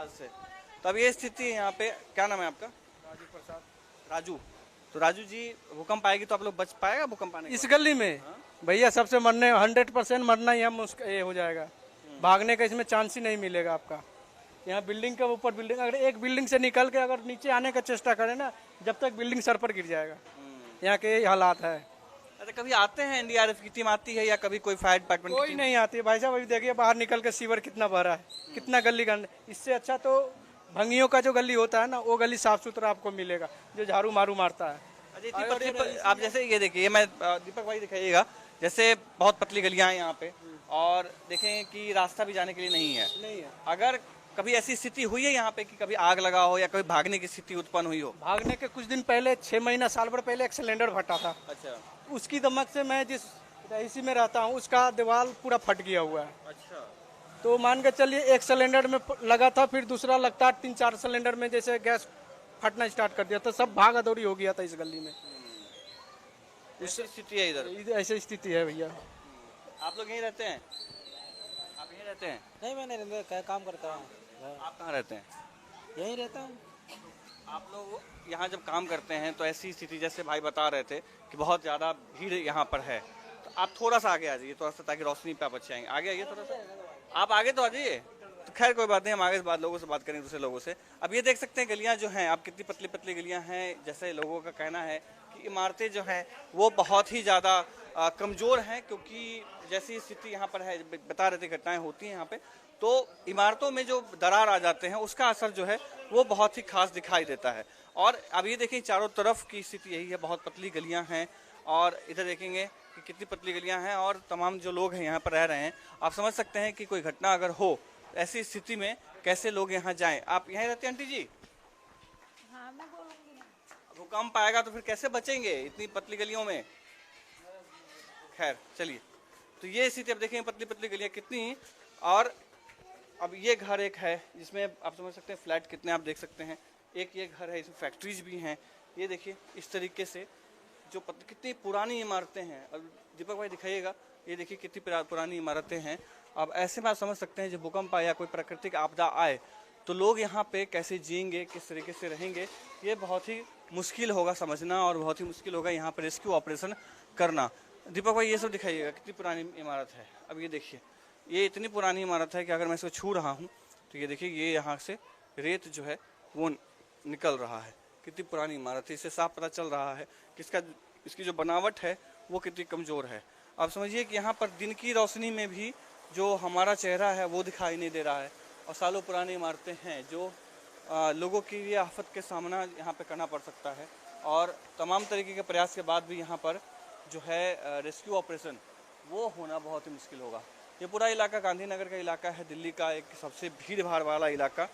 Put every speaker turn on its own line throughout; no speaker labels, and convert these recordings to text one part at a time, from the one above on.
साल से। तो अब ये स्थिति है यहाँ पे। क्या नाम है आपका?
राजू प्रसाद।
राजू। तो राजू जी, भूकंप आएगी तो आप लोग बच पाएगा भूकंप आने के
इस
बाद?
गली में भैया सबसे मरने 100% मरना ही हम उसका ये हो जाएगा। भागने का इसमें चांस ही नहीं मिलेगा आपका। यहाँ बिल्डिंग के ऊपर बिल्डिंग, अगर एक बिल्डिंग से निकल के अगर नीचे आने का चेष्टा करें ना, जब तक बिल्डिंग सर पर गिर जाएगा। यहाँ के यही हालात है।
अच्छा, कभी आते हैं एनडीआरएफ की टीम आती है या कभी कोई फायर डिपार्टमेंट की
कोई
टीम?
नहीं आती है भाई साहब। अभी देखिए बाहर निकल के सीवर कितना भरा है, कितना गली गंद। इससे अच्छा तो भंगियों का जो गली होता है ना, वो गली साफ सुथरा आपको मिलेगा, जो झाड़ू मारू मारता है।
अच्छा, इतनी पतली आप जैसे ये देखिए, मैं दीपक भाई दिखाइएगा, जैसे बहुत पतली गलियां हैं यहाँ पे, और देखें कि रास्ता भी जाने के लिए नहीं है।
नहीं है।
अगर कभी ऐसी स्थिति हुई है यहाँ पे कि कभी आग लगा हो या कभी भागने की स्थिति उत्पन्न हुई हो?
भागने के कुछ दिन पहले, 6 महीना साल भर पहले एक सिलेंडर फटा था।
अच्छा
उसकी दमक से मैं जिस रईसी में रहता हूँ उसका दीवार पूरा फट गया हुआ है।
अच्छा।
तो मान के चलिए एक सिलेंडर में लगा था, फिर दूसरा लगता 3-4 सिलेंडर में जैसे गैस फटना स्टार्ट कर दिया, तो सब भागा दौड़ी हो गया था इस गली में।
ऐसी स्थिति है इधर।
ऐसी स्थिति है भैया।
आप लोग यहीं रहते हैं? आप यहीं रहते हैं?
नहीं, मैं नहीं क्या काम करता हूँ,
आप कहाँ रहते हैं?
यहीं रहता हूँ।
आप लोग यहाँ जब काम करते हैं तो ऐसी स्थिति, जैसे भाई बता रहे थे कि बहुत ज़्यादा भीड़ यहाँ पर है, तो आप थोड़ा सा आगे आ जाइए, थोड़ा सा, ताकि रोशनी पे आप अच्छे आएंगे। आगे आइए थोड़ा सा, आप आगे तो आ जाइए। तो खैर कोई बात नहीं, हम आगे से लोगों से बात करेंगे, दूसरे लोगों से। अब ये देख सकते हैं गलियाँ जो हैं, आप कितनी पतली पतली गलियाँ हैं। जैसे लोगों का कहना है कि इमारतें जो हैं वो बहुत ही ज़्यादा कमज़ोर हैं, क्योंकि जैसी स्थिति यहाँ पर है, बता रहे थे घटनाएं होती हैं यहाँ पे, तो इमारतों में जो दरार आ जाते हैं उसका असर जो है वो बहुत ही खास दिखाई देता है। और अब ये देखिए चारों तरफ की स्थिति यही है, बहुत पतली गलियां हैं, और इधर देखेंगे कि कितनी पतली गलियां हैं, और तमाम जो लोग हैं यहाँ पर रह रहे हैं। आप समझ सकते हैं कि कोई घटना अगर हो, ऐसी स्थिति में कैसे लोग यहाँ जाएं। आप यहीं रहते हैं आंटी जी?
हाँ, मैं बोलूंगी ना।
भूकंप आएगा तो फिर कैसे बचेंगे इतनी पतली गलियों में? खैर चलिए, तो ये स्थिति अब देखें, पतली पतली गलियां कितनी। और अब ये घर एक है जिसमें आप समझ सकते हैं फ्लैट कितने आप देख सकते हैं। एक ये घर है, इसमें फैक्ट्रीज भी हैं। ये देखिए इस तरीके से जो कितनी पुरानी इमारतें हैं। और दीपक भाई दिखाइएगा, ये देखिए कितनी पुरानी इमारतें हैं। अब ऐसे में आप समझ सकते हैं जब भूकंप आए या कोई प्राकृतिक आपदा आए तो लोग यहाँ पे कैसे जिएंगे, किस तरीके से रहेंगे, ये बहुत ही मुश्किल होगा समझना, और बहुत ही मुश्किल होगा यहाँ पर रेस्क्यू ऑपरेशन करना। दीपक भाई ये सब दिखाइएगा, कितनी पुरानी इमारत है। अब ये देखिए, ये इतनी पुरानी इमारत है कि अगर मैं इसको छू रहा हूँ तो ये देखिए, ये यहाँ से रेत जो है वो निकल रहा है। कितनी पुरानी इमारत है, इससे साफ पता चल रहा है कि इसकी जो बनावट है वो कितनी कमज़ोर है। आप समझिए कि यहाँ पर दिन की रोशनी में भी जो हमारा चेहरा है वो दिखाई नहीं दे रहा है, और सालों पुरानी इमारतें हैं जो लोगों की ये आफत के सामना यहाँ पे करना पड़ सकता है। और तमाम तरीके के प्रयास के बाद भी यहाँ पर जो है रेस्क्यू ऑपरेशन वो होना बहुत ही मुश्किल होगा। ये पूरा इलाका गांधीनगर का इलाका है, दिल्ली का एक सबसे भीड़ भाड़ वाला इलाका।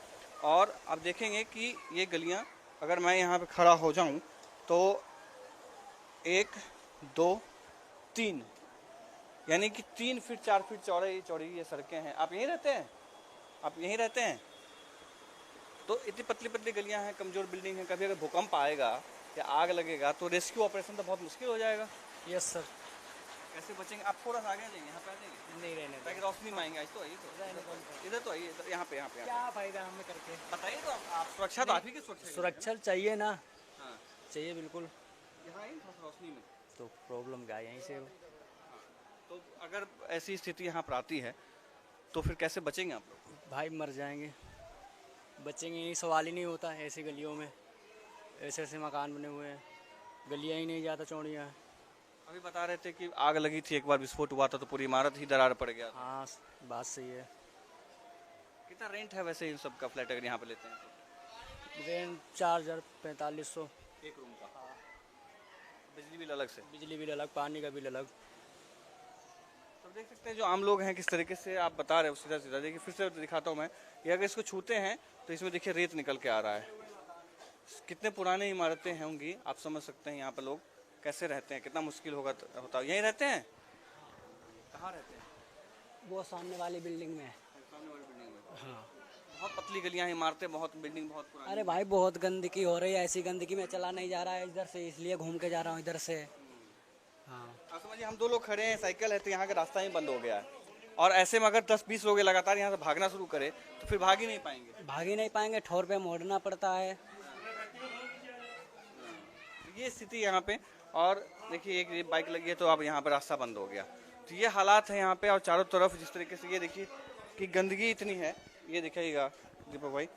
और आप देखेंगे कि ये गलियां, अगर मैं यहाँ पे खड़ा हो जाऊं तो 1 2 3 यानी कि 3 फीट 4 फीट चौड़ी ये सड़कें हैं। आप यहीं रहते हैं? आप यहीं रहते हैं? तो इतनी पतली पतली गलियां हैं, कमज़ोर बिल्डिंग है। कभी अगर भूकंप आएगा या आग लगेगा तो रेस्क्यू ऑपरेशन तो बहुत मुश्किल हो जाएगा।
Yes sir.
कैसे बचेंगे? आप थोड़ा सा आगे आ जाइए, यहाँ पे आ जाइए,
नहीं रहने
ताकि रोशनी में आएंगे। तो आइए, तो इधर तो आइए, यहाँ पे
क्या फायदा हमें करके?
बताइए। तो आप सुरक्षा तो आप ही की
सुरक्षा चाहिए ना।
हाँ,
चाहिए बिल्कुल।
यहाँ आइए थोड़ा सा रोशनी में।
तो प्रॉब्लम क्या है यहीं से?
तो अगर ऐसी स्थिति यहाँ पर आती है तो फिर कैसे बचेंगे आप लोग?
भाई मर जाएंगे, बचेंगे यही सवाल ही नहीं होता। ऐसी गलियों में ऐसे ऐसे मकान बने हुए हैं, गलियाँ ही नहीं ज़्यादा चौड़ियाँ हैं।
अभी बता रहे थे कि आग लगी थी, एक बार विस्फोट हुआ था तो पूरी इमारत ही दरार पड़ गया था।
हाँ बात सही है।
कितना रेंट है वैसे इन सब का, फ्लैट अगर यहाँ पे लेते हैं तो?
रेंट 4000-4500
एक रूम का। बिजली बिल अलग से?
बिजली बिल अलग, पानी का बिल अलग।
तो देख सकते हैं जो आम लोग हैं किस तरीके से आप बता रहे हो, सीधा सीधा देखिए, फिर से दिखाता हूँ मैं। ये अगर इसको छूते हैं तो इसमें देखिए रेत निकल के आ रहा है। कितने पुराने इमारतें होंगी, आप समझ सकते हैं यहाँ पर लोग कैसे रहते हैं, कितना मुश्किल होता है। यहीं रहते हैं? कहाँ रहते हैं?
वो सामने वाली बिल्डिंग में है।
सामने वाली बिल्डिंग में?
हाँ।
बहुत पतली गलियां, इमारतें बहुत, बिल्डिंग बहुत पुरानी।
अरे भाई बहुत गंदगी हो रही है, ऐसी गंदगी में चला नहीं जा रहा है इधर से, इसलिए घूम के जा रहा हूँ इधर से। हाँ।
आप समझिए हम 2 लोग खड़े हैं, साइकिल है, तो यहाँ का रास्ता ही बंद हो गया है। और ऐसे में अगर 10-20 लोग लगातार यहाँ से भागना शुरू करें तो फिर भाग ही नहीं पाएंगे।
भाग ही नहीं पाएंगे, ठोर पे मोड़ना पड़ता है।
ये स्थिति यहाँ पे, और देखिए एक ये बाइक लगी है तो अब यहाँ पे रास्ता बंद हो गया। तो ये हालात है यहाँ पे, और चारों तरफ जिस तरीके से ये देखिए कि गंदगी इतनी है, ये दिखाइएगा दीपक भाई,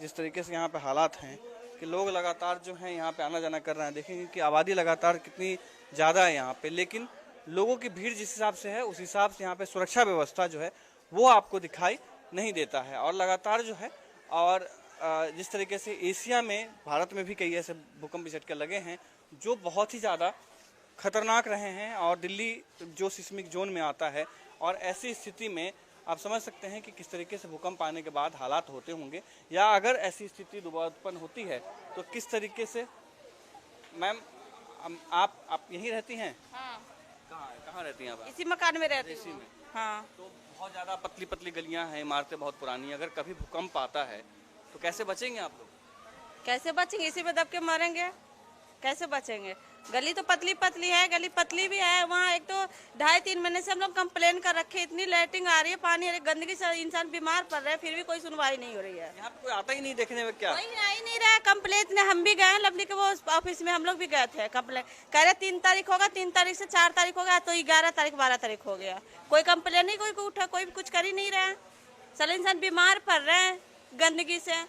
जिस तरीके से यहाँ पे हालात हैं कि लोग लगातार जो है यहाँ पे आना जाना कर रहे हैं। देखेंगे कि आबादी लगातार कितनी ज़्यादा है यहाँ पे, लेकिन लोगों की भीड़ जिस हिसाब से है उस हिसाब से यहाँ पे सुरक्षा व्यवस्था जो है वो आपको दिखाई नहीं देता है। और लगातार जो है, और जिस तरीके से एशिया में, भारत में भी कई ऐसे भूकंप झटके लगे हैं जो बहुत ही ज़्यादा खतरनाक रहे हैं, और दिल्ली जो सिस्मिक जोन में आता है, और ऐसी स्थिति में आप समझ सकते हैं कि किस तरीके से भूकंप आने के बाद हालात होते होंगे, या अगर ऐसी स्थिति दोबारा उत्पन्न होती है तो किस तरीके से। मैम आप यहीं रहती हैं?
हाँ,
कहाँ रहती हैं आप?
इसी मकान में रहती
इसी
हूँ।
में।
हाँ,
तो बहुत ज़्यादा पतली पतली गलियां हैं, इमारतें बहुत पुरानी। अगर कभी भूकंप आता है तो कैसे बचेंगे आप लोग?
कैसे बचेंगे? इसी में दब के मरेंगे, कैसे बचेंगे? गली तो पतली पतली है, गली पतली भी है। वहाँ एक तो 2.5-3 महीने से हम लोग कंप्लेन कर रखे, इतनी लैट्रिन आ रही है, पानी आ रही है, गंदगी से इंसान बीमार पड़ रहा है, फिर भी कोई सुनवाई नहीं हो रही है।
यहाँ पे कोई आता ही नहीं देखने में क्या?
कोई आ ही नहीं रहा है। कंप्लेन ने हम भी गए, लवली के वो ऑफिस में हम लोग भी गए थे। कंप्लेन कह रहे 3 तारीख होगा, 3 तारीख से 4 तारीख हो गया, तो 11 तारीख 12 तारीख हो गया। कोई कंप्लेन नहीं, कोई उठा, कोई कुछ कर ही नहीं रहा है। सारे इंसान बीमार पड़ रहे हैं गंदगी से।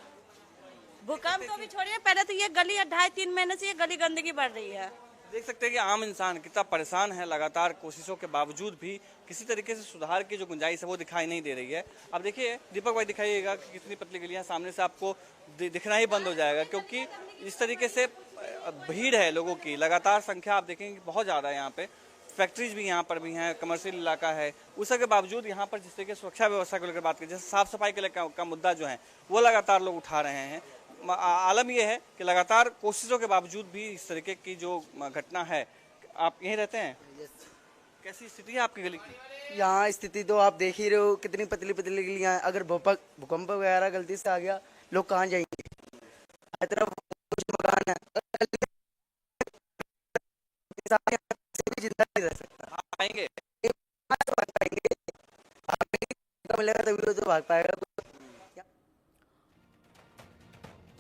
भूकंप तो भी छोड़िए, पहले तो ये गली 2.5-3 महीने से ये गली गंदगी बढ़ रही है।
देख सकते हैं कि आम इंसान कितना परेशान है। लगातार कोशिशों के बावजूद भी किसी तरीके से सुधार की जो गुंजाइश है वो दिखाई नहीं दे रही है। अब देखिए दीपक भाई, दिखाइएगा कि कितनी पतली गलियां, सामने से आपको दिखना ही बंद हो जाएगा, क्योंकि इस तरीके से भीड़ है लोगों की, लगातार संख्या आप देखेंगे बहुत ज़्यादा है यहाँ पे। फैक्ट्रीज भी यहाँ पर भी हैं, कमर्शियल इलाका है। उसके बावजूद यहाँ पर जिस तरीके से सुरक्षा व्यवस्था को लेकर बात करें, जैसे साफ सफाई के लिए का मुद्दा जो है वो लगातार लोग उठा रहे हैं। आलम यह है कि लगातार कोशिशों के बावजूद भी इस तरीके की जो घटना है। आप यहीं रहते हैं? कैसी स्थिति है आपकी गली की?
यहाँ स्थिति तो आप देख ही रहे हो, कितनी पतली पतली गलियां हैं। अगर भूकंप वगैरह गलती से आ गया, लोग कहाँ जाएंगे? हर तरफ कुछ मकान है, जिंदा नहीं रह सकता।
आएंगे
मिलेगा तभी तो भाग पाएगा।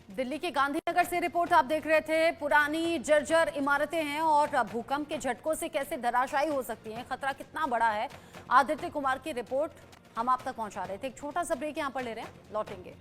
दिल्ली के गांधीनगर से रिपोर्ट आप देख रहे थे। पुरानी जर्जर इमारतें हैं और भूकंप के झटकों से कैसे धराशायी हो सकती हैं, खतरा कितना बड़ा है। आदित्य कुमार की रिपोर्ट हम आप तक पहुंचा रहे थे। एक छोटा सा ब्रेक यहां पर ले रहे हैं, लौटेंगे।